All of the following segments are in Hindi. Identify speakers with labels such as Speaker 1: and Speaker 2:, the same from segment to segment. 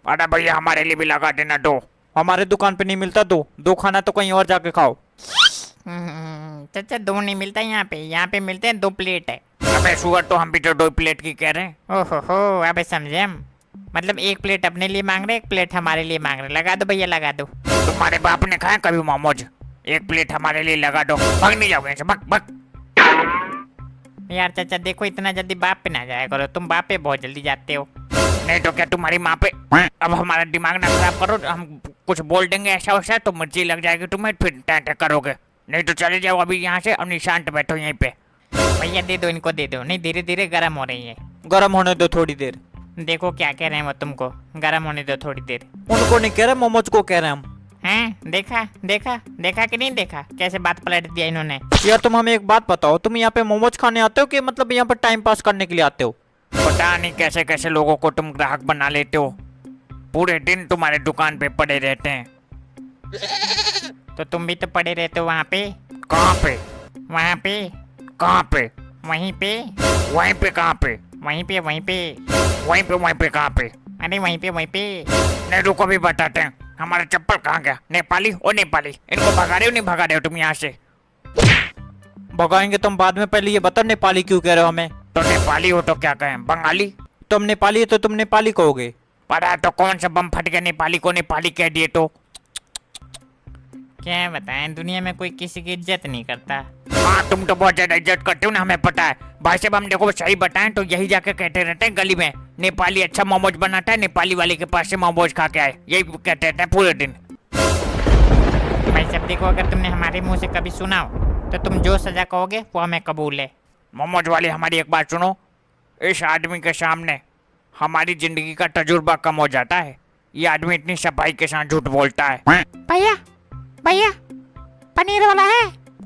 Speaker 1: अरे भैया हमारे लिए भी लगा देना दो।
Speaker 2: हमारे दुकान पे नहीं मिलता दो खाना तो कहीं और जाके खाओ।
Speaker 3: चाचा दो नहीं मिलता यहाँ पे मिलते हैं 2 प्लेट है।
Speaker 1: अबे सुअर, तो हम भी तो 2 प्लेट की कह रहे हैं।
Speaker 3: ओहो हो, अबे समझे हम। मतलब 1 प्लेट अपने लिए मांग रहे, 1 प्लेट हमारे लिए मांग रहे। लगा दो भैया लगा दो।
Speaker 1: तुम्हारे बाप ने खाया कभी मोमोज? 1 प्लेट हमारे लिए लगा दो। भाग नहीं जाओगे ऐसे, भाग भाग।
Speaker 3: यार चाचा देखो, इतना जल्दी बाप पे ना जाया करो, तुम बाप पे बहुत जल्दी जाते हो।
Speaker 1: नहीं तो क्या तुम्हारी माँ पे? अब हमारा दिमाग ना खराब करो, हम कुछ बोल देंगे ऐसा वैसा तो मिर्ची लग जाएगी तुम्हें, फिर टैं करोगे। नहीं तो चले जाओ अभी यहाँ से, अब शांत बैठो यहीं पे।
Speaker 3: भैया दे दो, इनको दे दो। नहीं, धीरे धीरे गर्म हो रही है।
Speaker 2: गर्म होने दो थोड़ी देर।
Speaker 3: देखो क्या कह रहे हैं वो तुमको, गर्म होने दो थोड़ी देर।
Speaker 2: उनको नहीं कह रहे, मोमोज को कह रहे हैं हम।
Speaker 3: हैं? देखा देखा देखा कि नहीं देखा, कैसे बात पलट दिया इन्होंने।
Speaker 2: यार तुम हमें एक बात बताओ, तुम यहाँ पे मोमोज खाने आते हो कि मतलब यहाँ पर टाइम पास करने के लिए आते हो?
Speaker 1: पता नहीं कैसे कैसे लोगों को तुम ग्राहक बना लेते हो, पूरे दिन तुम्हारे दुकान पे पड़े रहते हैं।
Speaker 3: तो तुम भी तो पड़े रहते हो वहाँ पे।
Speaker 1: कहाँ पे?
Speaker 3: वहाँ पे,
Speaker 1: कहाँ पे?
Speaker 3: वहीं पे,
Speaker 1: वहीं पे कहाँ पे?
Speaker 3: वहीं पे, वहीं पे।
Speaker 1: वहीं पे कहाँ पे?
Speaker 3: अरे वहीं पे, वहीं पे।
Speaker 1: नहीं रुको भी बताते हैं। हमारा चप्पल कहाँ गया? नेपाली ओ नेपाली, इनको भगा रहे हो नहीं भगा रहे हो तुम यहाँ से?
Speaker 2: भगाएंगे तुम बाद में, पहले ये बताओ नेपाली क्यों कह रहे हो हमें?
Speaker 1: तो नेपाली हो तो क्या कहें, बंगाली?
Speaker 2: तुम नेपाली है तो तुम नेपाली कहोगे।
Speaker 1: पता तो कौन सा बम फट गया नेपाली को नेपाली कह दिए तो?
Speaker 3: क्या बताएं, दुनिया में कोई किसी की इज्जत नहीं करता।
Speaker 1: हाँ तुम तो बहुत ज्यादा इज्जत करते हो ना, हमें पता है। भाई साहब हम देखो सही बताएं तो यही जाके कहते रहते हैं गली में, नेपाली अच्छा मोमोज बनाता है, नेपाली वाले के पास से मोमोज खा के आए, यही कहते रहते हैं पूरे दिन।
Speaker 3: भाई साहब देखो, अगर तुमने हमारे मुंह से कभी सुना हो तो तुम जो सजा कहोगे वो हमें कबूल है।
Speaker 1: मोमोज वाले हमारी एक बात सुनो, इस आदमी के सामने हमारी जिंदगी का तजुर्बा कम हो जाता है। ये आदमी इतनी सफाई के साथ झूठ बोलता है।
Speaker 3: भैया भैया, पनीर वाला है?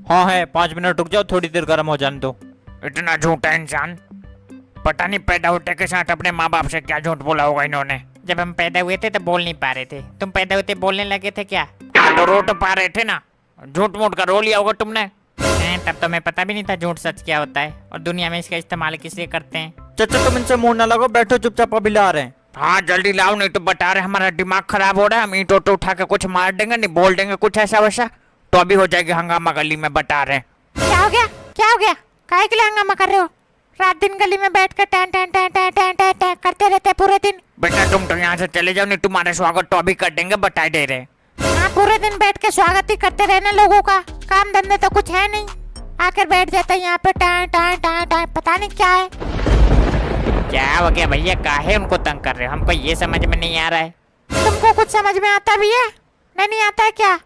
Speaker 2: हाँ है, 5 मिनट रुक जाओ, थोड़ी देर गर्म हो जाने दो।
Speaker 1: इतना झूठा इंसान, पता नहीं पैदा होते के साथ अपने माँ बाप से क्या झूठ बोला होगा इन्होंने।
Speaker 3: जब हम पैदा हुए थे तो बोल नहीं पा रहे थे, तुम पैदा हुए थे बोलने लगे थे क्या?
Speaker 1: तो रो तो पा रहे थे ना, झूठ मूठ का रो लिया होगा तुमने।
Speaker 3: तब तो मैं पता भी नहीं था झूठ सच क्या होता है, और दुनिया में इसका इस्तेमाल किस लिए करते हैं।
Speaker 2: चाचा तुम इनसे मुंह ना लगो, बैठो चुपचाप, अभी ला रहे हैं।
Speaker 1: हाँ जल्दी लाओ, नहीं तो बता रहे हमारा दिमाग खराब हो रहा है, हम ईंटों तो उठा के कुछ मार देंगे, नहीं बोल देंगे कुछ ऐसा वैसा तो अभी हो जाएगी हंगामा गली में, बता रहे हैं।
Speaker 3: क्या हो गया, क्या हो गया? काहे के लिए हंगामा कर रहे हो? रात दिन गली में बैठ कर time time time time time time time करते रहते पूरे दिन।
Speaker 1: बेटा तुम तो यहाँ से चले जाओ, नहीं तुम्हारा स्वागत तो अभी कर देंगे, बता दे रहे।
Speaker 3: हाँ, पूरे दिन बैठ के स्वागत ही करते रहना लोगों का, काम धंधे तो कुछ है नहीं, आकर बैठ जाता है यहाँ पे टैं टैं टैं टैं, पता नहीं क्या है। क्या हो गया भैया, काहे उनको तंग कर रहे हो? हमको ये समझ में नहीं आ रहा है। तुमको कुछ समझ में आता भी है? नहीं आता है क्या?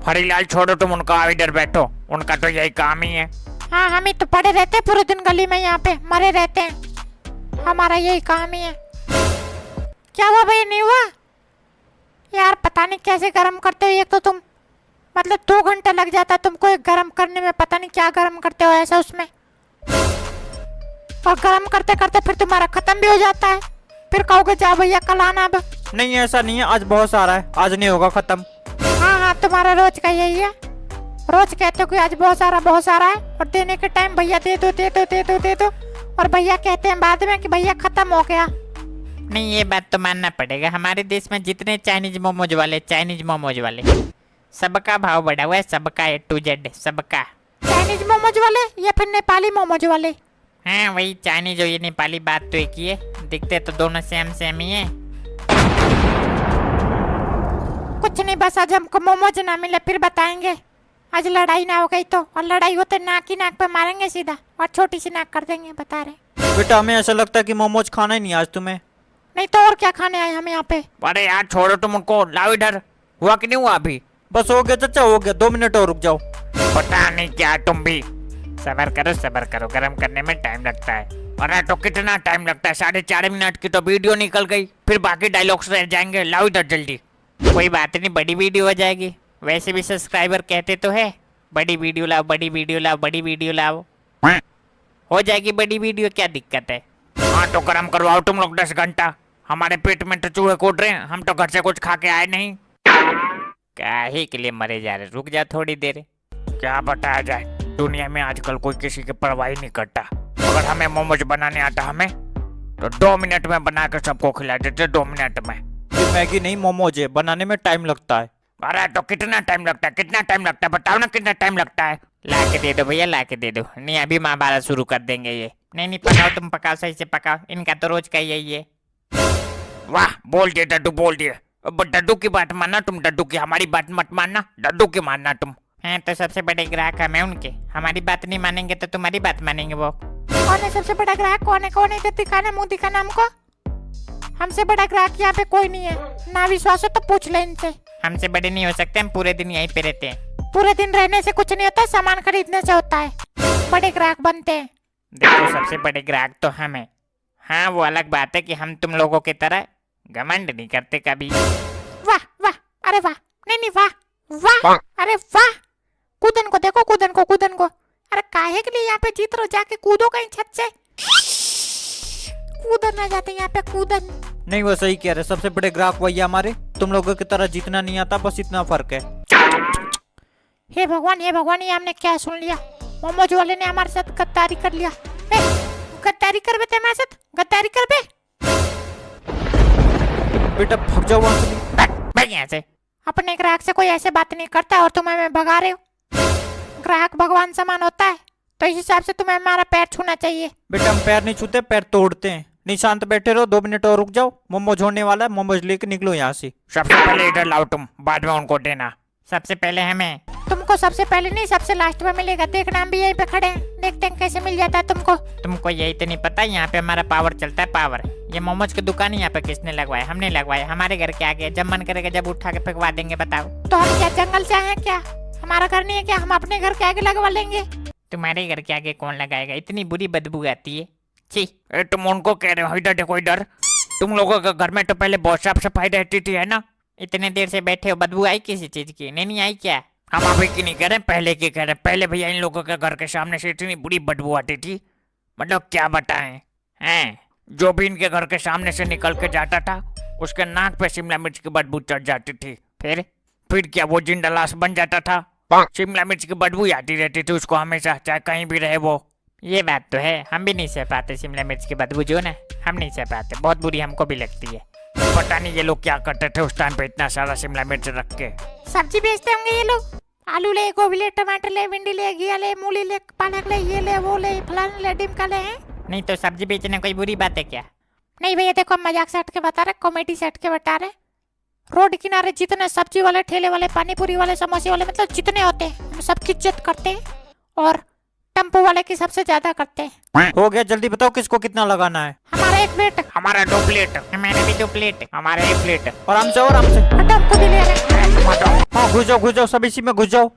Speaker 1: हरीलाल छोड़ो तुम उनका, इधर बैठो, उनका तो यही काम ही है।
Speaker 3: हाँ, हम ही तो पड़े रहते हैं पूरे दिन गली में, यहाँ पे मरे रहते हैं, हमारा यही काम ही है। क्या हुआ भैया, नहीं हुआ? यार पता नहीं कैसे गरम करते हो, एक तो तुम मतलब 2 घंटे लग जाता है तुमको एक गरम करने में, पता नहीं क्या गरम करते हो ऐसा उसमें, और गरम करते करते फिर तुम्हारा खत्म भी हो जाता है, फिर कहोगे जा भैया कल आना अब।
Speaker 2: नहीं ऐसा नहीं है, आज बहुत सारा है, आज नहीं होगा खत्म।
Speaker 3: हाँ, तुम्हारा रोज का यही है, रोज कहते हो कि आज बहुत सारा है, और देने के टाइम भैया दे दो दे दो दे दो दे दो, और भैया कहते हैं बाद में कि भैया खत्म हो गया। नहीं, ये बात तो मानना पड़ेगा, हमारे देश में जितने चाइनीज मोमोज वाले सबका भाव बढ़ा हुआ है, सबका A to Z, सबका। चाइनीज मोमोज वाले या फिर नेपाली मोमोज वाले? हाँ वही चाइनीज और ये नेपाली, बात तो एक ही है, दिखते तो दोनों सेम ही है। कुछ नहीं, बस आज हमको मोमोज ना मिले फिर बताएंगे, आज लड़ाई ना हो गई तो, और लड़ाई होते नाक ही नाक पे मारेंगे सीधा, और छोटी सी नाक कर देंगे, बता रहे।
Speaker 2: बेटा हमें ऐसा लगता है कि मोमोज खाना ही नहीं आज तुम्हें।
Speaker 3: नहीं तो और क्या खाने आए हम यहाँ पे?
Speaker 1: अरे यार छोड़ो तुम उनको, लाओ इधर। हुआ कि नहीं हुआ अभी?
Speaker 2: बस हो गया चाचा, हो गया, 2 मिनट और रुक जाओ।
Speaker 1: पता नहीं क्या तुम भी, सबर करो, गरम करने में टाइम लगता है। अरे तो कितना टाइम लगता है, 4.5 मिनट की तो वीडियो निकल गई, फिर बाकी डायलॉग्स रह जाएंगे। लाओ इधर जल्दी। कोई बात नहीं, बड़ी वीडियो हो जाएगी, वैसे भी सब्सक्राइबर कहते तो है बड़ी वीडियो लाओ, बड़ी वीडियो लाओ, बड़ी वीडियो लाओ, हो जाएगी बड़ी वीडियो, क्या दिक्कत है? हाँ तो गरम करवाओ तुम लोग 10 घंटा, हमारे पेट में तो चूहे कूद रहे हैं, हम तो घर से कुछ खा के आए नहीं। काहे के लिए मरे जा रहे, रुक जा थोड़ी देर। क्या बताया जाए, दुनिया में आजकल कोई किसी की परवाह नहीं करता। अगर हमें मोमोज बनाने आता हमें तो 2 मिनट में बना के सबको खिला देते 2 मिनट में।
Speaker 2: ये मैगी नहीं मोमोज है, बनाने में टाइम लगता है।
Speaker 1: अरे तो कितना टाइम लगता है, कितना टाइम लगता है, बताओ ना कितना टाइम लगता है। ला के दे दो भैया, ला के दे दो। नहीं अभी महाभारत शुरू कर देंगे ये। नहीं पकाओ, तुम पकाओ, सही से पकाओ, इनका तो रोज का ही यही है। वाह बोल दिए डड्डू, बोल दिए। अब डड्डू की बात मानना तुम, डड्डू की, हमारी बात मत मानना, डड्डू की मानना तुम। हैं तो सबसे बड़े ग्राहक हमें उनके, हमारी बात नहीं मानेंगे तो तुम्हारी बात मानेंगे वो।
Speaker 3: कौन है सबसे बड़ा ग्राहक? कौन है इधर दिखाना, मुंह दिखाना हमको। हमसे बड़ा ग्राहक यहाँ पे कोई नहीं है, ना विश्वास हो तो पूछ ले इनसे।
Speaker 1: हमसे बड़े नहीं हो सकते, हम पूरे दिन यहीं पे रहते हैं।
Speaker 3: पूरे दिन रहने से कुछ नहीं होता, सामान खरीदने से होता है। बड़े ग्राहक बनते हैं।
Speaker 1: देखो सबसे बड़े ग्राहक तो हम हैं। हाँ वो अलग बात है कि हम तुम लोगों की तरह घमंड नहीं करते कभी।
Speaker 3: वाह वाह, अरे वाह, नहीं वाह वाह, अरे वाह। कूदन को देखो, कूदन को। अरे काहे के लिए यहाँ पे जीत रहो, जाके कूदो कहीं छत से। कूदन आ जाते यहाँ पे, कूदन।
Speaker 2: नहीं वो सही कह रहे, सबसे बड़े ग्राहक वही है हमारे। तुम लोगों की तरह जीतना नहीं आता, बस इतना फर्क है।
Speaker 3: हे भगवान, ये हमने क्या सुन लिया? मोमोज वाले ने हमारे साथ गद्दारी कर लिया। गद्दारी कर बे, हमारे साथ गद्दारी कर बे।
Speaker 2: बेटा भाग जाओ वहां से।
Speaker 1: भाग यहाँ से।
Speaker 3: अपने ग्राहक से कोई ऐसे बात नहीं करता और तुम हमें भगा रहे हो। ग्राहक भगवान समान होता है, तो इस हिसाब से तुम्हें हमारा पैर छूना चाहिए।
Speaker 2: बेटा हम पैर नहीं छूते, पैर तोड़ते हैं। नहीं शांत बैठे रहो, 2 मिनट और रुक जाओ, मोमोज होने वाला है, मोमोज लेके निकलो यहाँ से।
Speaker 1: सबसे पहले इधर लाओ तुम, बाद में उनको देना। सबसे पहले हमें।
Speaker 3: तुमको सबसे पहले नहीं, सबसे लास्ट में मिलेगा। देखना हम भी यहीं पे खड़े हैं, देखते हैं कैसे मिल जाता है तुमको।
Speaker 1: तुमको यही तो नहीं पता, यहाँ पे हमारा पावर चलता है, पावर। ये मोमोज की दुकान यहाँ पे किसने लगवाया? हमने लगवाया, हमारे घर के आगे। जब मन करेगा जब उठा के फेंकवा देंगे, बताओ।
Speaker 3: तो हम क्या जंगल से आए हैं क्या? हमारा घर नहीं है क्या? हम अपने घर के आगे लगवा लेंगे।
Speaker 1: तुम्हारे घर के आगे कौन लगाएगा? इतनी बुरी बदबू आती है, छी। तुम उनको कह रहे हो इधर देखो इधर। तुम लोगों के घर में तो पहले बहुत साफ सफाई रहती थी, है ना? इतने देर से बैठे हो, बदबू आई किसी चीज की? नहीं आई क्या? हम अभी की नहीं कह रहे, पहले की कह रहे। पहले भैया इन लोगों के घर के सामने से इतनी बुरी बदबू आती थी, मतलब क्या बताएं। हैं जो भी इनके घर के सामने से निकल के जाता था, उसके नाक पे शिमला मिर्च की बदबू चढ़ जाती थी। फिर क्या वो जिंदा लाश बन जाता था? शिमला मिर्च की बदबू आती रहती थी उसको हमेशा, चाहे कहीं भी रहे वो। ये बात तो है, हम भी नहीं सह पाते शिमला मिर्च की बदबू, जो ना हम नहीं सह पाते, बहुत बुरी हमको भी लगती है। पता नहीं ये लोग क्या करते थे उस टाइम पे, इतना सारा शिमला मिर्च रख के।
Speaker 3: सब्जी बेचते होंगे ये लोग। आलू ले, गोभी ले, टमाटर ले, भिंडी ले, घिया ले, मूली ले, पालक ले, ये ले, वो ले, फलाना ले, डिमका ले। हैं
Speaker 1: नहीं तो सब्जी बेचना कोई बुरी बात है क्या?
Speaker 3: नहीं भैया देखो, हम मजाक से हट के बता रहे, कॉमेडी से हट के बता रहे। रोड किनारे जितने सब्जी वाले, ठेले वाले, पानी पूरी वाले, समोसे वाले, मतलब जितने होते हैं, हम सबकी इज्जत करते हैं और टेम्पो वाले की सबसे ज्यादा करते हैं।
Speaker 2: हो गया, जल्दी बताओ किसको कितना लगाना है?
Speaker 3: हमारा 1 प्लेट।
Speaker 1: हमारा 2 प्लेट। हमारे भी 2 प्लेट। हमारा 1 प्लेट।
Speaker 2: और हमसे
Speaker 3: हटो, हमको भी ले रहे।
Speaker 2: हाँ घुस जाओ, सब इसी में घुस जाओ।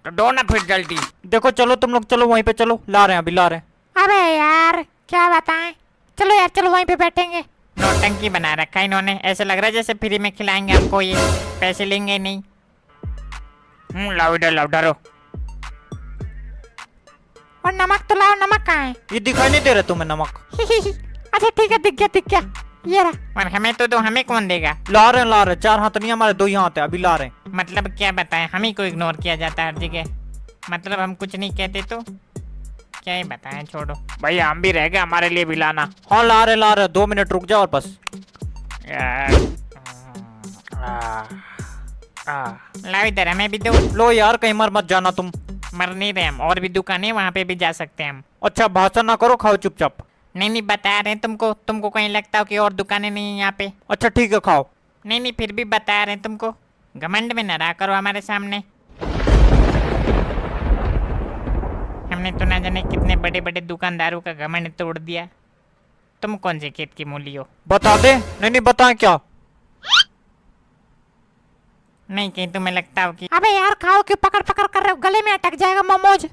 Speaker 1: तो दो ना फिर जल्दी।
Speaker 2: देखो चलो तुम लोग, चलो वहीं पे चलो, ला रहे हैं, अभी ला रहे हैं।
Speaker 3: अबे यार क्या बताएं, चलो यार, चलो वहीं पे बैठेंगे।
Speaker 1: नौटंकी बना रखा है इन्होंने, ऐसे लग रहा है जैसे फ्री में खिलाएंगे हमको, ये पैसे लेंगे नहीं। लाओ इधर, लाओ डरो।
Speaker 3: और नमक तो लाओ, नमक कहाँ है?
Speaker 2: ये दिखाई नहीं दे रहा तुम्हें नमक?
Speaker 3: अच्छा ठीक है, दिख गया, ये रहा।
Speaker 1: और हमें तो दो, हमें कौन देगा?
Speaker 2: ला रहे हैं, 4 हाथ नहीं हमारे, 2 ही हाथ है, अभी ला रहे हैं।
Speaker 1: मतलब क्या बताएं, हम ही को इग्नोर किया जाता है हर जगह। मतलब हम कुछ नहीं कहते तो क्या ही बताएं, छोड़ो भैया, हम भी रह गए, हमारे लिए भी लाना।
Speaker 2: हाँ ला रहे, 2 मिनट रुक जाओ और बस।
Speaker 1: लाओ इधर, हमें भी दो।
Speaker 2: लो यार, कहीं मर मत जाना तुम।
Speaker 1: मर नहीं रहे हम, और भी दुकान है वहाँ पे भी जा सकते हैं हम।
Speaker 2: अच्छा भाषण ना करो, खाओ चुपचाप।
Speaker 1: नहीं बता रहे हैं तुमको कहीं लगता हो कि और दुकानें नहीं है यहाँ पे?
Speaker 2: अच्छा ठीक है, खाओ।
Speaker 1: नहीं फिर भी बता रहे हैं तुमको, घमंड में न रहा करो हमारे सामने। हमने तो ना जाने कितने बड़े बड़े दुकानदारों का घमंड तोड़ दिया। तुम कौन से खेत की मूली हो?
Speaker 2: बता दे। नहीं बताएं क्या?
Speaker 1: नहीं कहीं तुम्हें लगता हो कि
Speaker 3: अबे यार खाओ, क्यों पकड़ कर रहे हो? गले में अटक जाएगा मोमोज।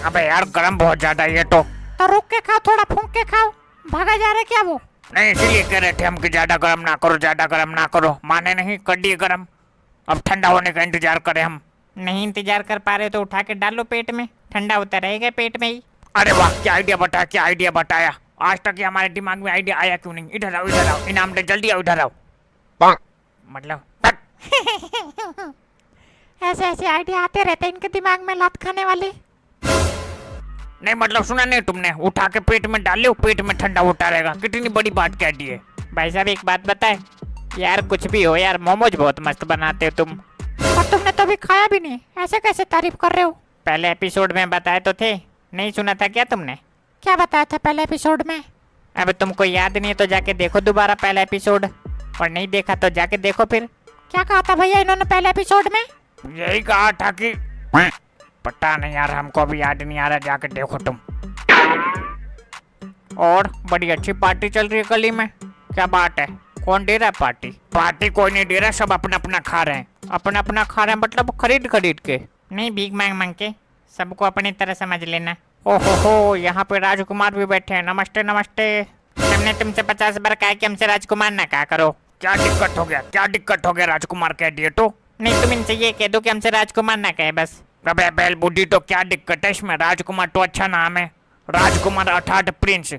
Speaker 1: अबे यार गरम बहुत ज्यादा है ये तो
Speaker 3: रुक के खाओ, थोड़ा फूंक के खाओ। भागा जा रहे क्या वो?
Speaker 1: नहीं, इसीलिए कह रहे थे हम कि ज्यादा गरम ना करो, ज्यादा गरम ना करो। माने नहीं, कर दिए गरम। अब ठंडा होने का इंतजार करें हम। नहीं इंतजार कर पा रहे तो उठा के डालो पेट में, ठंडा होता रहेगा पेट में ही। अरे वाह, क्या आइडिया बताया, क्या आइडिया बताया। आज तक ये हमारे दिमाग में आइडिया आया क्यों नहीं? इधर आओ, इधर आओ, इनाम दे, जल्दी आओ, इधर आओ। मतलब
Speaker 3: ऐसे आइडिया आते रहते हैं इनके दिमाग में, लात खाने वाले।
Speaker 1: नहीं मतलब सुना नहीं तुमने, उठा के पेट में डाल लो, पेट में ठंडा होता रहेगा। कितनी बड़ी बात कह दी है।
Speaker 3: भाई साहब एक बात बताए यार, कुछ भी हो यार, मोमोज बहुत मस्त बनाते हो तुम। और तुमने तो अभी खाया भी नहीं, ऐसे कैसे तारीफ कर रहे हो? पहले एपिसोड में बताए तो थे, नहीं सुना था क्या तुमने? क्या बताया था पहले एपिसोड में? अब तुमको याद नहीं है तो जाके देखो दोबारा पहला एपिसोड, और नहीं देखा तो जाके देखो फिर। क्या कहा था भैया इन्होंने पहले एपिसोड में?
Speaker 1: यही कहा था कि पता नहीं यार, हमको भी याद नहीं आ रहा, जाके देखो तुम। और बड़ी अच्छी पार्टी चल रही है गली में, क्या बात है? कौन दे रहा है पार्टी? पार्टी कोई नहीं दे रहा, सब अपना अपना खा रहे हैं। अपना अपना खा रहे हैं मतलब खरीद खरीद के,
Speaker 3: नहीं भीख मांग मांग के, सबको अपनी तरह समझ लेना। ओहो हो, यहाँ पे राजकुमार भी बैठे हैं। नमस्ते नमस्ते। हमने तुमसे 50 बार कहा कि हमसे राजकुमार ना कहा करो।
Speaker 1: क्या दिक्कत हो गया? क्या दिक्कत हो गया? राजकुमार कह दिए तो?
Speaker 3: नहीं तुम इनसे ये कह दो कि हमसे राजकुमार ना कहे बस।
Speaker 1: अबे बैल बुद्धि, तो क्या दिक्कत है इसमें? राजकुमार तो अच्छा नाम है, राजकुमार अर्थात प्रिंस,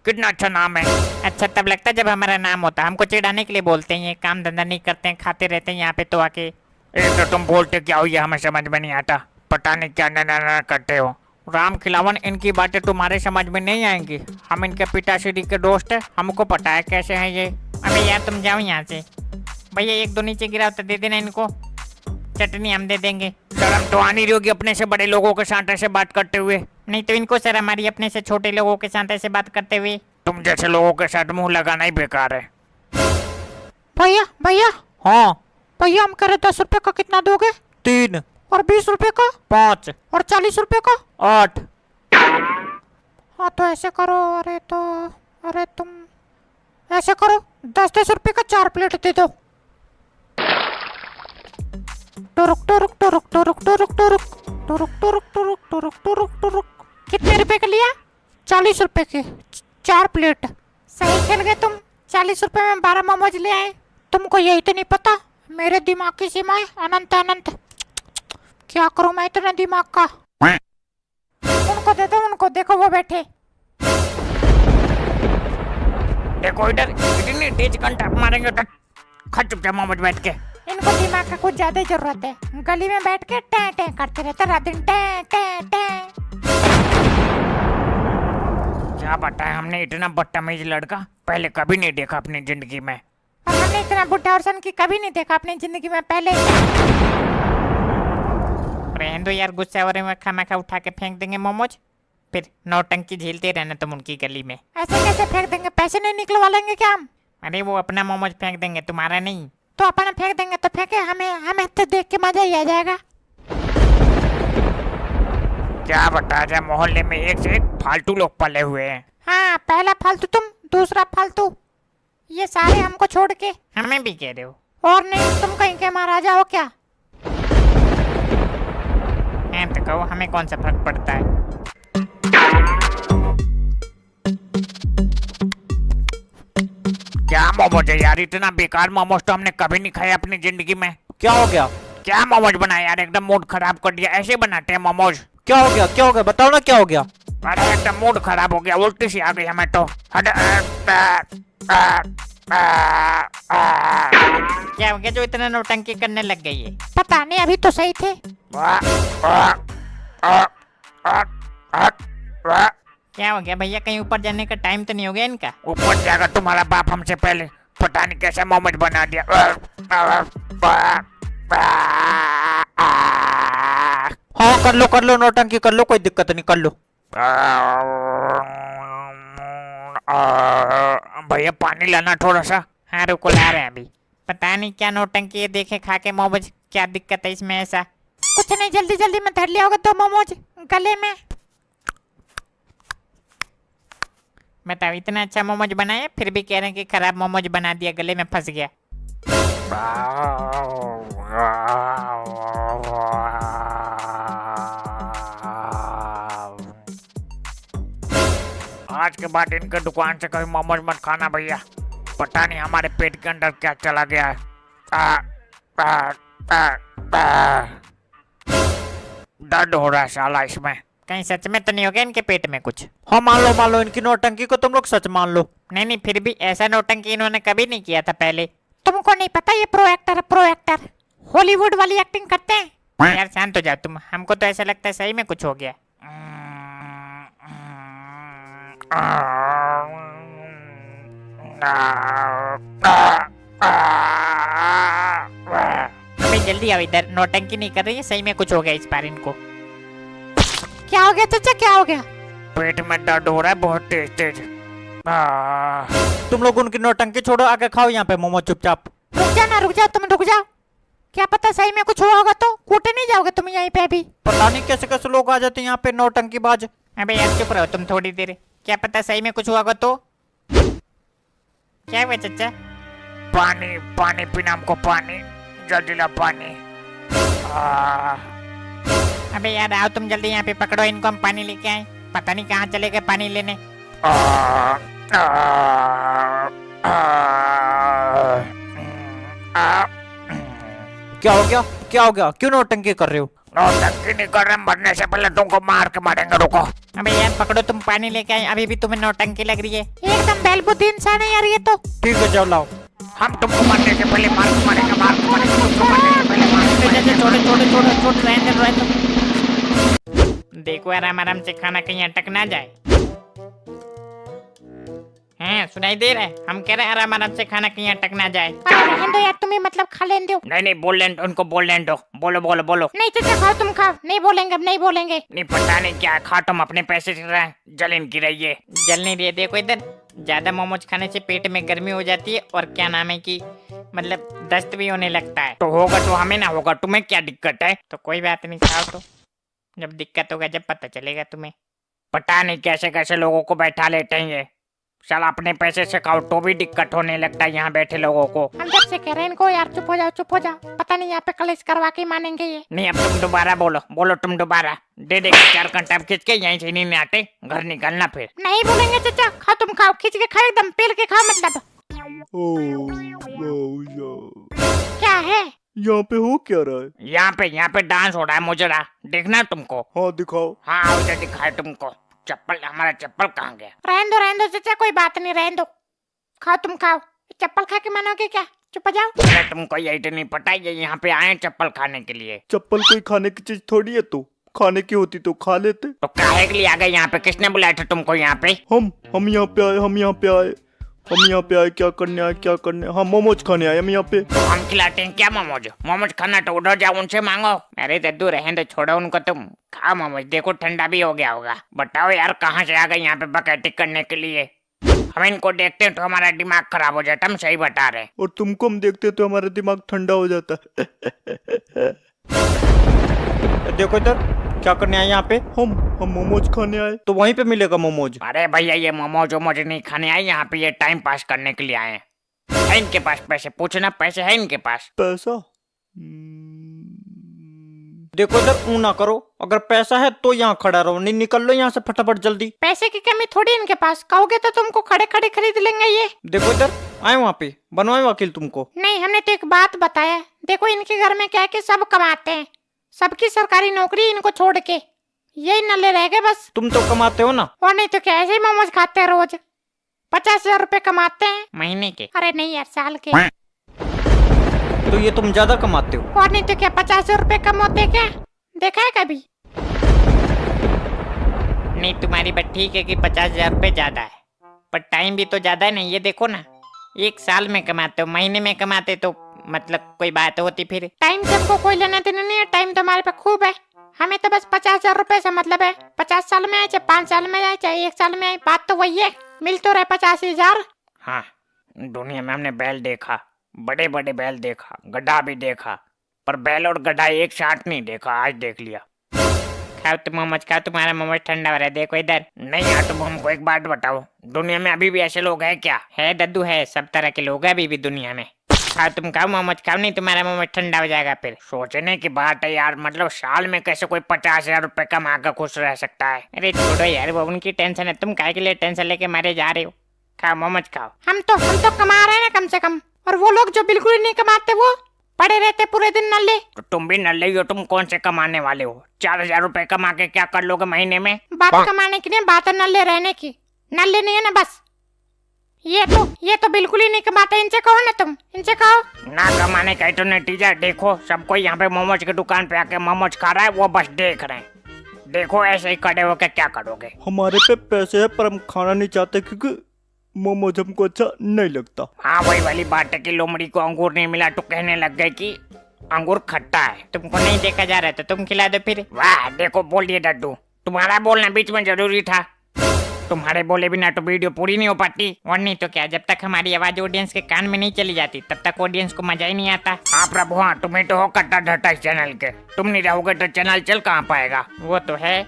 Speaker 1: कितना अच्छा नाम है।
Speaker 3: अच्छा तब लगता है जब हमारा नाम होता है, हमको चिढ़ाने के लिए बोलते हैं, ये काम धंधा नहीं करते हैं, खाते रहते हैं यहाँ पे तो आके।
Speaker 1: एक तो तुम बोलते क्या हो, ये हमें समझ में नहीं आता, पता नहीं क्या ना करते हो। राम खिलावन, इनकी बातें तुम्हारे समझ में नहीं आएंगी। हम इनके पिताश्री के दोस्त हैं, हमको पता है कैसे हैं ये।
Speaker 3: अबे यार तुम जाओ यहाँ से। भैया एक दो नीचे गिरा तो दे देना इनको, चटनी हम दे देंगे।
Speaker 1: शर्म तो आनी रही होगी अपने से बड़े लोगों के साथ ऐसे बात करते हुए।
Speaker 3: नहीं तो इनको शर्म आ रही है अपने से छोटे लोगों के साथ ऐसे बात करते हुए।
Speaker 1: तुम जैसे लोगों के साथ मुंह लगाना ही बेकार है।
Speaker 3: भैया भैया।
Speaker 2: हाँ
Speaker 3: भैया हम करे 10 रुपए का कितना दोगे?
Speaker 2: 3
Speaker 3: और 20 रुपए का?
Speaker 2: 5
Speaker 3: और 40 रुपए का?
Speaker 2: 8।
Speaker 3: हाँ तो ऐसे करो, अरे तुम ऐसे करो, 10-10 रुपए का 4 प्लेट दे दो। टुरुक टुरुक टुरुक टुरुक टुरुक टुरुक टुरुक टुरुक टुरुक टुरुक टुरुक टुरुक। कितने रुपए का लिया? 40 रुपए के 4 प्लेट। सही खेल गए तुम, 40 रुपए में 12 मोमोज ले आए। तुमको यही तो नहीं पता मेरे दिमाग की सीमाएं अनंत अनंत। क्या करूं मैं इतने दिमाग का? उनको दे दो, उनको देखो वो बैठे।
Speaker 1: देखो इधर, इतनी तेज घंटा मारेंगे तो खा चुपचाप मोमोज बैठ के।
Speaker 3: इनको दिमाग का कुछ ज्यादा ही जरूरत है, गली में बैठ के टे टे करते रहते रात दिन, टे टे टे।
Speaker 1: क्या बताएं, हमने इतना बदतमीज लड़का पहले कभी नहीं देखा अपनी जिंदगी में।
Speaker 3: और हमने इतना बुढ़ा और सन की कभी नहीं देखा अपनी जिंदगी में पहले। रहने दो यार, गुस्सा हो रहे हैं, खाना उठा के फेंक देंगे मोमोज, फिर नौटंकी झेलते रहना तुम उनकी गली में। ऐसे कैसे फेंक देंगे? पैसे नहीं निकलवा लेंगे क्या हम? अरे वो अपना मोमोज फेंक देंगे, तुम्हारा नहीं। तो अपना फेंक देंगे तो फेंके, हमें तो देख के मजा ही आ जाएगा।
Speaker 1: क्या बता जाए, मोहल्ले में एक से एक फालतू लोग पले हुए हैं।
Speaker 3: हाँ पहला फालतू तुम, दूसरा फालतू ये सारे हमको छोड़ के। हमें भी कह रहे हो? और नहीं तुम कहीं के महाराजा हो क्या? तो कहो, हमें कौन सा फर्क पड़ता है?
Speaker 1: क्या मोमोज है यार, इतना बेकार मोमोज तो हमने कभी नहीं खाया अपनी जिंदगी में।
Speaker 2: क्या हो गया?
Speaker 1: क्या मोमोज बनाया यार, एकदम मूड खराब कर दिया। ऐसे बनाते हैं मोमोज?
Speaker 2: क्या हो गया? क्या हो गया? बताओ ना क्या हो गया?
Speaker 1: अरे एकदम मूड खराब हो गया, उल्टी सी आ गई हमें तो।
Speaker 3: क्या हो गया जो इतना नौटंकी करने लग गई है? पता नहीं, अभी तो सही थे। क्या हो गया भैया, कहीं ऊपर जाने का टाइम तो नहीं हो गया इनका?
Speaker 1: ऊपर जाएगा तुम्हारा बाप हमसे पहले, पता नहीं कैसे मोमोज बना दिया।
Speaker 2: हाँ कर लो नौटंकी कर लो, कोई दिक्कत नहीं, कर लो।
Speaker 1: भैया पानी लाना थोड़ा सा।
Speaker 3: हाँ रुको ला रहे हैं अभी। पता नहीं क्या नौटंकी है, देखे खा के मोमोज, क्या दिक्कत है इसमें? ऐसा कुछ नहीं, जल्दी जल्दी में धर लिया होगा 2 मोमोज गले में। बताओ इतना अच्छा मोमोज बनाया, फिर भी कह रहे हैं कि खराब मोमोज बना दिया, गले में फंस गया।
Speaker 1: आज के बाद इनके दुकान से कभी मोमोज मत खाना भैया, पता नहीं हमारे पेट के अंदर क्या चला गया है। दर्द हो रहा है साला इसमें।
Speaker 3: कहीं सच में तो नहीं हो गया इनके पेट में कुछ?
Speaker 2: हाँ मान लो इनकी नौटंकी को तुम लोग सच मान लो।
Speaker 3: नहीं फिर भी ऐसा नौटंकी इन्होंने कभी नहीं किया था पहले। तुमको नहीं पता ये प्रो एक्टर हॉलीवुड वाली एक्टिंग करते हैं। यार शांत हो जाओ तुम, हमको तो ऐसा लगता है सही में कुछ हो गया। अबे जल्दी आओ इधर, नौटंकी नहीं कर रही है, सही में कुछ हो गया इस बार इनको। क्या हो गया चाचा, क्या हो गया?
Speaker 1: पेट में दर्द हो रहा है बहुत तेज तेज।
Speaker 2: तुम लोग उनकी नौटंकी छोड़ो, आके खाओ यहाँ पे मोमो चुपचाप।
Speaker 3: रुक जाओ ना, रुक जाओ, तुम रुक जाओ। क्या पता सही में कुछ हुआ होगा तो कूटे नहीं जाओगे तुम यहीं पे भी।
Speaker 2: पता नहीं कैसे कैसे लोग आ जाते हैं यहाँ पे नौटंकी बाज।
Speaker 3: अबे यार चुप रहो तुम थोड़ी देर, क्या पता सही में कुछ हुआ होगा तो। क्या हुआ चाचा?
Speaker 1: पानी पानी पीना हमको, पानी जल्दी ला पानी।
Speaker 3: अबे यार आओ तुम जल्दी यहाँ पे, पकड़ो इनको, हम पानी लेके आए। पता नहीं कहाँ चले गए पानी लेने।
Speaker 2: क्या हो गया, क्या हो गया, क्यों नौटंकी कर रहे हो?
Speaker 1: नौटंकी नहीं कर रहे, मरने से पहले तुमको मार के मारेंगे, रुको।
Speaker 3: अबे यार पकड़ो, तुम पानी लेके आए, अभी भी तुम्हें नौटंकी लग रही है। एकदम बेलबुद्दी इंसान है यार ये तो।
Speaker 2: ठीक है जाओ लाओ।
Speaker 1: हम तुमको मरने से पहले मार के मारेंगे, मार के मारेंगे, तुमको मरने से पहले मार के मारेंगे।
Speaker 3: छोड़ो छोड़ो छोड़ो छोड़ो, रहने दो रहने दो। देखो आराम आराम से खाना कहीं अटक ना जाए। हैं सुनाई दे रहा है? हम कह रहे हैं आराम आराम से खाना कहीं अटक ना जाए। रहने दो यार, तुम्हें मतलब खा लेने दो।
Speaker 1: नहीं नहीं, बोल लें उनको, बोल लें दो, बोलो बोलो बोलो।
Speaker 3: नहीं चाचा खाओ, तुम खाओ, नहीं बोलेंगे अब, नहीं बोलेंगे।
Speaker 1: नहीं पता नहीं क्या खा, तुम अपने पैसे से रहे, जल इनकी रही है।
Speaker 3: जल नहीं रही है, देखो इधर, ज्यादा मोमोज खाने से पेट में गर्मी हो जाती है और क्या नाम है कि मतलब दस्त भी होने लगता है।
Speaker 1: तो होगा तो हमें ना होगा, तुम्हें क्या दिक्कत है?
Speaker 3: तो कोई बात नहीं, खाओ तो, जब दिक्कत होगा जब पता चलेगा तुम्हें।
Speaker 1: पता नहीं कैसे कैसे लोगों को बैठा लेते हैं ये, साला अपने पैसे से खाओ तो भी दिक्कत होने लगता है यहाँ बैठे लोगों को।
Speaker 3: हम जब से कह रहे हैं इनको यार चुप हो जाओ चुप हो जाओ, पता नहीं यहाँ पे कलेश करवा के मानेंगे ये।
Speaker 1: नहीं अब तुम दोबारा बोलो, बोलो तुम दोबारा, दे दे 4 घंटा खींच के, यहीं से नहीं आते, घर निकलना फिर।
Speaker 3: नहीं बोलेंगे चाचा, खाओ तुम खाओ, खींच के खाओ, एकदम पेल के खाओ मतलब। क्या है?
Speaker 4: यहाँ पे हो क्या रहा है?
Speaker 1: यहाँ पे डांस हो रहा है मुजरा, देखना है तुमको?
Speaker 4: हाँ दिखाओ।
Speaker 1: हाँ उधर दिखाए तुमको। चप्पल, हमारा चप्पल कहाँ गया?
Speaker 3: रहने दो चाचा, कोई बात नहीं, रहने दो, खाओ तुम खाओ। चप्पल खा के मानोगे क्या? चुप हो जाओ।
Speaker 1: अरे तुमको यही तो नहीं पता, ये यहाँ पे आए चप्पल खाने के लिए।
Speaker 4: चप्पल कोई खाने की चीज थोड़ी है, तो खाने की होती तो खा लेते।
Speaker 1: तो काहे के लिए आ गए यहाँ पे? किसने बुलाया था तुमको यहाँ पे?
Speaker 4: हम यहाँ पे आए, हम यहाँ पे आए क्या करने आए, क्या करने? हाँ मोमोज खाने आए हम यहाँ पे।
Speaker 1: तो हम खिलाते हैं क्या मोमोज? मोमोज खाना तो उधर जाओ उनसे मांगो। अरे दद्दू रहने दो, छोड़ो उनको, तुम खाओ मोमोज, देखो ठंडा भी हो गया होगा। बताओ यार कहाँ से आ गए यहाँ पे बकैती करने के लिए? हम इनको देखते हैं तो हमारा दिमाग खराब हो जाता है, हम सही बता रहे।
Speaker 4: और तुमको हम देखते तो हमारा दिमाग ठंडा हो जाता है।
Speaker 2: देखो इधर, क्या करने आए यहाँ पे?
Speaker 4: हम मोमोज खाने आए।
Speaker 2: तो वहीं पे मिलेगा मोमोज।
Speaker 1: अरे भैया ये मोमोज वोमोज नहीं खाने आए यहाँ पे, ये टाइम पास करने के लिए आए हैं। है इनके पास पैसे? पूछना, पैसे है इनके पास?
Speaker 4: पैसा?
Speaker 2: देखो इधर, ऊ ना करो, अगर पैसा है तो यहाँ खड़ा रहो, नहीं निकल लो यहाँ से फटाफट जल्दी।
Speaker 3: पैसे की कमी थोड़ी इनके पास, कहोगे तो तुमको खड़े खड़े खरीद लेंगे ये।
Speaker 2: देखो इधर, आए वहाँ पे, बनवाए वकील तुमको।
Speaker 3: नहीं हमने तो एक बात बताया, देखो इनके घर में क्या है कि सब कमाते हैं, सबकी सरकारी नौकरी इनको छोड़ के यही नल्ले रह गए बस।
Speaker 2: तुम तो कमाते हो ना।
Speaker 3: और नहीं तो क्या, ऐसे ही मोमोज खाते हैं रोज, 50,000 रुपए कमाते हैं
Speaker 1: महीने के?
Speaker 3: अरे नहीं यार साल के।
Speaker 2: तो ये तुम ज्यादा कमाते हो।
Speaker 3: और नहीं तो क्या, 50,000 रुपए कम होते क्या? देखा है कभी? नहीं तुम्हारी बात ठीक है कि 50,000 रुपए ज्यादा है, पर टाइम भी तो ज्यादा है ना। ये देखो ना, एक साल में कमाते हो, महीने में कमाते तो मतलब कोई बात होती फिर। टाइम से हमको कोई लेना देना नहीं है, टाइम तो हमारे पे खूब है, हमें तो बस 50,000 रुपए से मतलब है। 50 साल में आए चाहे 5 साल में आए चाहे 1 साल में आए, बात तो वही है, मिल तो रहे 85,000।
Speaker 1: हाँ दुनिया में हमने बैल देखा, बड़े बड़े बैल देखा, गड्ढा भी देखा, पर बैल और गड्ढा एक साथ नहीं देखा, आज देख लिया। खाओ तुम मोमोज, खाओ, तुम्हारा मोमोज ठंडा हो रहा है, देखो इधर। नहीं यार तुम हमको एक बात बताओ, दुनिया में अभी भी ऐसे लोग हैं क्या? है दद्दू, है, सब तरह के लोग हैं अभी भी दुनिया में। खाओ तुम, खाओ मोमोज खाओ, नहीं तुम्हारा मोमोज ठंडा हो जाएगा फिर। सोचने की बात है यार, मतलब साल में कैसे कोई 50,000 रुपए कमा कर खुश रह सकता है? अरे छोड़ो यार, वो उनकी टेंशन है, तुम काहे के लिए टेंशन लेके मारे जा रहे हो? खाओ मोमोज खाओ। हम तो कमा रहे हैं ना कम से कम, और वो लोग जो बिल्कुल नहीं कमाते वो पड़े रहते पूरे दिन नल्ले। तो तुम भी नल्ले ही हो, तुम कौन से कमाने वाले हो? 4,000 रुपए कमा के क्या कर लोगे महीने में? बात कमाने की नहीं, बात है नल्ले रहने की। नल्ले नहीं है ना बस, ये तो बिल्कुल ही नहीं कमाते, इनसे कहो ना तुम, इनसे कहो। ना कमाने का ही तो नतीजा देखो, सब कोई यहाँ पे मोमोज की दुकान पे आके मोमोज खा रहा है, वो बस देख रहे हैं, देखो ऐसे ही खड़े होकर क्या करोगे?
Speaker 4: हमारे पे पैसे है पर हम खाना नहीं चाहते क्योंकि मोमोज हमको अच्छा नहीं लगता।
Speaker 1: हाँ वही वाली बात है कि लोमड़ी को अंगूर नहीं मिला तो कहने लग गए कि अंगूर खट्टा है।
Speaker 3: तुमको नहीं देखा जा रहा तो तुम खिला दो फिर।
Speaker 1: वाह देखो बोल दिए डड्डू, तुम्हारा बोलना बीच में जरूरी था। तुम्हारे बोले बिना तो वीडियो पूरी नहीं हो पाती।
Speaker 3: और नहीं तो क्या, जब तक हमारी आवाज ऑडियंस के कान में नहीं चली जाती तब तक ऑडियंस को मजा ही नहीं आता।
Speaker 1: हाँ प्रभु हाँ, तुम्हें तो हो कट्टा ढट्टा इस चैनल के। तुम नहीं रहोगे तो चैनल चल कहाँ पाएगा?
Speaker 3: वो तो है।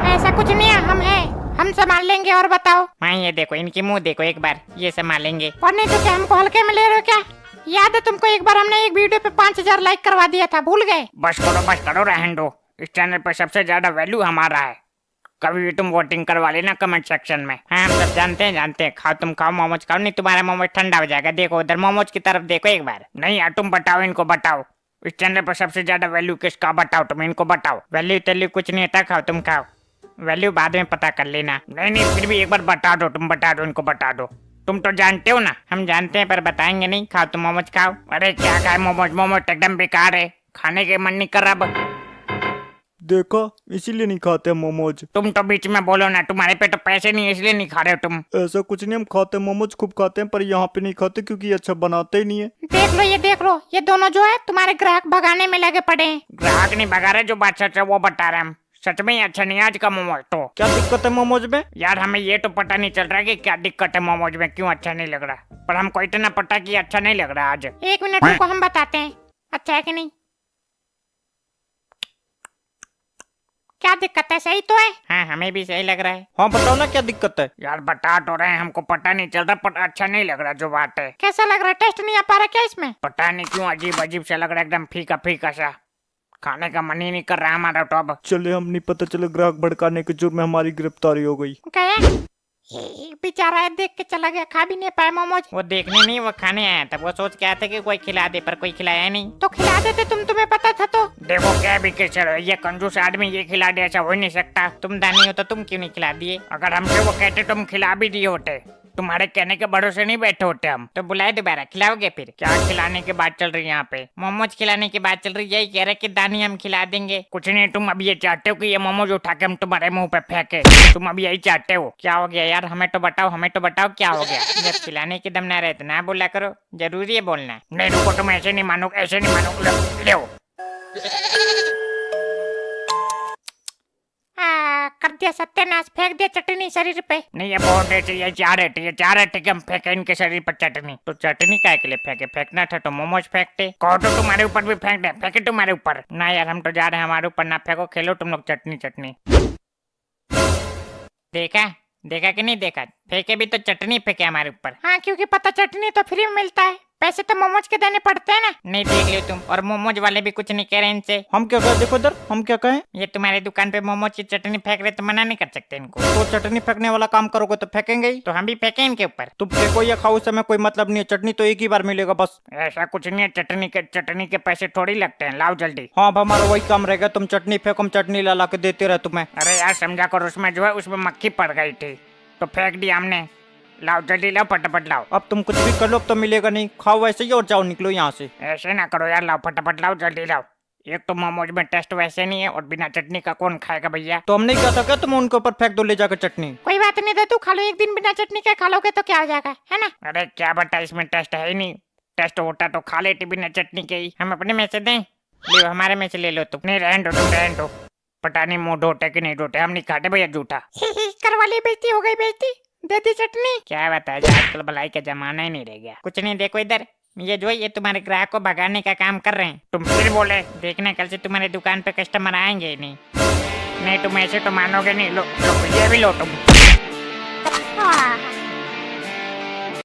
Speaker 3: ऐसा कुछ नहीं है, हम संभाल लेंगे। और बताओ। हाँ ये देखो, इनकी मुंह देखो एक बार, ये संभालेंगे। और नहीं तो क्या, हमको हल्के में ले रहे हो क्या? याद है तुमको एक बार हमने एक वीडियो पे 5000 लाइक करवा दिया था, भूल गए?
Speaker 1: बस करो रहने दो। इस चैनल पर सबसे ज्यादा वैल्यू हमारा है। कभी भी तुम वोटिंग करवा लेना कमेंट सेक्शन में।
Speaker 3: हाँ हम सब जानते हैं। खाओ तुम खाओ मोमोज खाओ, नहीं तुम्हारा मोमोज ठंडा हो जाएगा। देखो उधर मोमोज की तरफ देखो एक बार।
Speaker 1: नहीं यार तुम बताओ, इनको बताओ इस चैनल पर सबसे ज्यादा वैल्यू किसका, बताओ तुम इनको बताओ।
Speaker 3: वैल्यू तैल्यू कुछ नहीं होता, खाओ तुम खाओ, वैल्यू बाद में पता कर लेना।
Speaker 1: नहीं फिर भी एक बार बता दो, तुम बता दो, इनको बता दो। तुम तो जानते हो ना।
Speaker 3: हम जानते हैं पर बताएंगे नहीं। खाओ तुम मोमोज खाओ।
Speaker 1: अरे क्या खाए मोमोज एकदम बेकार है, खाने के मन नहीं कर रहा अब।
Speaker 4: देखा, इसीलिए नहीं खाते मोमोज।
Speaker 1: तुम तो बीच में बोलो ना, तुम्हारे पे तो पैसे नहीं इसलिए नहीं खा रहे हो तुम।
Speaker 4: ऐसा कुछ नहीं, हम खाते हैं मोमोज, खूब खाते हैं, पर यहाँ पे नहीं खाते क्योंकि ये अच्छा बनाते ही नहीं है।
Speaker 3: देख लो ये दोनों जो है तुम्हारे ग्राहक भगाने में लगे पड़े हैं।
Speaker 1: ग्राहक नहीं भगा रहे, जो बात सच है वो बता रहे हम। सच में ही अच्छा नहीं है आज का मोमोज तो।
Speaker 2: क्या दिक्कत है मोमोज में?
Speaker 1: यार हमें ये तो पता नहीं चल रहा कि क्या दिक्कत है मोमोज में, क्यों अच्छा नहीं लग रहा। पर हमको इतना पता कि अच्छा नहीं लग रहा आज।
Speaker 3: एक मिनट रुको, हम बताते हैं अच्छा है कि नहीं। क्या दिक्कत है? सही तो है। हाँ हमें भी सही लग रहा है।
Speaker 2: हाँ बताओ ना क्या दिक्कत है?
Speaker 1: यार बता तो रहे हैं, हमको पता नहीं चल रहा, पर अच्छा नहीं लग रहा जो बात है।
Speaker 3: कैसा लग रहा है? टेस्ट नहीं आ पा रहा क्या इसमें?
Speaker 1: पता नहीं क्यों अजीब अजीब सा लग रहा है, एकदम फीका सा। खाने का मन ही नहीं कर रहा हमारा तो अब।
Speaker 4: चले, हम नहीं पता चले ग्राहक भड़काने के जुर्म में हमारी गिरफ्तारी हो गई।
Speaker 3: क्या बेचारा है, देख के चला गया, खा भी नहीं पाया मोमोज। वो देखने नहीं, वो खाने आया था। वो सोच के आया था कि कोई खिला दे, पर कोई खिलाया नहीं। तो खिला देते तुम्हें पता था तो।
Speaker 1: देखो क्या भी कैसे ये कंजूस आदमी ये खिला दे, ऐसा हो नहीं सकता।
Speaker 3: तुम दानी हो तो तुम क्यों नहीं खिला दिए?
Speaker 1: अगर हमसे वो कहते तुम खिला भी दिए होते। तुम्हारे कहने के भरोसे नहीं बैठे होते हम।
Speaker 3: तो बुलाए दोबारा, खिलाओगे फिर?
Speaker 1: क्या खिलाने की बात चल रही है यहाँ पे?
Speaker 3: मोमोज खिलाने की बात चल रही है। यही कह रहे कि दानी हम खिला देंगे।
Speaker 1: कुछ नहीं, तुम अभी ये चाहते हो कि ये मोमोज उठा के हम तुम्हारे मुंह पे फेंके? तुम अभी यही चाहते हो?
Speaker 3: क्या हो गया यार, हमें तो बताओ क्या हो गया? जब खिलाने की दम ना रहे तो ना बोला करो, जरूरी है बोलना।
Speaker 1: नहीं रुको, तुम ऐसे नहीं मानो, ऐसे नहीं मानो। ले
Speaker 3: कर दिया सत्यानाश, फेंक दिया चटनी शरीर पे।
Speaker 1: नहीं ये बहुत ऐसे ये चाह रहे थे कि हम फेंके इनके शरीर पर चटनी।
Speaker 3: तो चटनी काय के लिए फेंके? फेंकना था तो मोमोज फेंकते।
Speaker 1: कहो तो तुम्हारे ऊपर भी फेंक दे, फेंके तुम्हारे ऊपर।
Speaker 3: ना यार हम तो जा रहे हैं, हमारे ऊपर ना फेंको, खेलो तुम लोग चटनी। देखा कि नहीं देखा? फेंके भी तो चटनी फेंके हमारे ऊपर। हाँ क्योंकि पता चटनी तो फ्री में मिलता है, पैसे तो मोमोज के देने पड़ते हैं ना। नहीं देख लियो तुम। और मोमोज वाले भी कुछ नहीं कह रहे इनसे।
Speaker 2: हम क्या कहें? देखो इधर, हम क्या कहें?
Speaker 3: ये तुम्हारी दुकान पे मोमोज की चटनी फेंक रहे तो मना नहीं कर सकते इनको।
Speaker 2: तो चटनी फेंकने वाला काम करोगे तो फेंकेंगे ही।
Speaker 3: तो हम भी फेंके इनके ऊपर।
Speaker 2: तुम फेंको या खाओ, उससे हमें कोई मतलब नहीं है। चटनी तो एक ही बार मिलेगा बस।
Speaker 1: ऐसा कुछ नहीं है, चटनी के पैसे थोड़ी लगते हैं। लाओ जल्दी।
Speaker 2: हाँ अब हमारा वही काम रहेगा, तुम चटनी फेंको, हम चटनी ला के देते रहे तुम्हें।
Speaker 1: अरे यार समझा करो, उसमें जो है उसमें मक्खी पड़ गई थी तो फेंक दिया हमने। लाओ जल्दी लाओ, फटाफट लाओ।
Speaker 2: अब तुम कुछ भी कर लो, अब तो मिलेगा नहीं। खाओ वैसे ही और जाओ, निकलो यहाँ से।
Speaker 1: ऐसे ना करो यार, लाओ फटाफट लाओ, जल्दी लाओ। एक तो मोमोज में टेस्ट वैसे नहीं है और बिना चटनी का कौन खाएगा भैया?
Speaker 2: तो हमने क्या था क्या, तुम उनके ऊपर फेंक दो ले जाकर चटनी।
Speaker 3: कोई बात नहीं, दे तू खा लो, एक दिन बिना चटनी के खा लोगे तो क्या हो जाएगा, है ना?
Speaker 1: अरे क्या बता, इसमें टेस्ट है ही नहीं। टेस्ट होता तो खा लेते बिना चटनी के ही।
Speaker 3: हम अपने में से दें? ले हमारे में से ले लो तुम।
Speaker 1: नहीं रहने दो, तुम रहने दो। पता नहीं मुंह धोते कि नहीं धोते, हम नहीं खाते भैया झूठा।
Speaker 3: करवा ली बेइज्जती, हो गई बेइज्जती, दे दी चटनी। क्या बताया जाए, आजकल भलाई का जमाना ही नहीं रह गया। कुछ नहीं, देखो इधर, ये जो है ये तुम्हारे ग्राहक को भगाने का काम कर रहे हैं।
Speaker 1: तुम फिर बोले?
Speaker 3: देखना कल से तुम्हारी दुकान पे कस्टमर आएंगे ही नहीं।
Speaker 1: नहीं तुम ऐसे तो मानोगे नहीं। लो ये भी लो तुम।